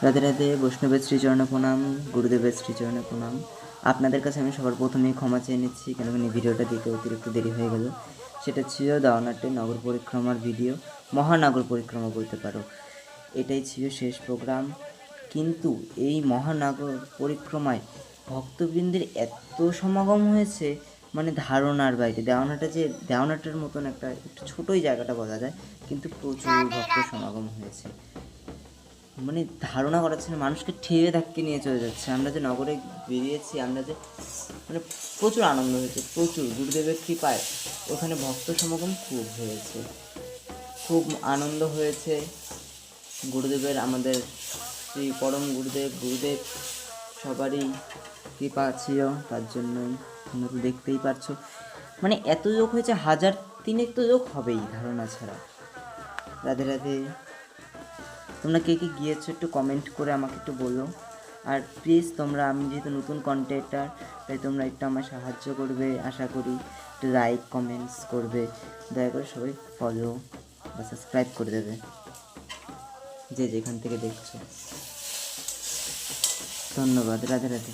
রাধে রাধে। বৈষ্ণবের শ্রীচরণে প্রণাম, গুরুদেবের শ্রীচরণে প্রণাম। আপনাদের কাছে আমি সবার প্রথমেই ক্ষমা চেয়ে নিচ্ছি, কেন ভিডিওটা দিতে অতিরিক্ত দেরি হয়ে গেল। সেটা ছিল দাওয়ানাটে নগর পরিক্রমার ভিডিও, মহানগর পরিক্রমা বলতে পারো। এটাই ছিল শেষ প্রোগ্রাম। কিন্তু এই মহানগর পরিক্রমায় ভক্তবৃন্দের এত সমাগম হয়েছে, মানে ধারণার বাইরে। দেওয়ানাটার মতন একটু ছোটোই জায়গাটা বলা যায়, কিন্তু প্রচুর ভক্ত সমাগম হয়েছে। মানে ধারণা করাচ্ছে না, মানুষকে ঠেলে ধাক্কে নিয়ে চলে যাচ্ছে। আমরা যে নগরে বেরিয়েছি, আমরা যে মানে প্রচুর আনন্দ হয়েছে, প্রচুর। গুরুদেবের কৃপায় ওখানে ভক্ত সমাগম খুব হয়েছে, খুব আনন্দ হয়েছে। গুরুদেবের, আমাদের শ্রী পরম গুরুদেব সবারই কৃপা ছিল, তার জন্যই তোমরা তো দেখতেই পারছো। মানে এত লোক হয়েছে, 1000-3 তো লোক হবেই ধারণা ছাড়া। রাধে রাধে। তোমরা কে কে গিয়েছো একটু কমেন্ট করে আমাকে একটু বলো। আর প্লিজ তোমরা, আমি যেহেতু নতুন কন্টেন্টার, তাই তোমরা একটু আমার সাহায্য করবে আশা করি। একটু লাইক কমেন্টস করবে, দয়া করে সবাই ফলো বা সাবস্ক্রাইব করে দেবে যে যেখান থেকে দেখছো। ধন্যবাদ। রাধে রাধে।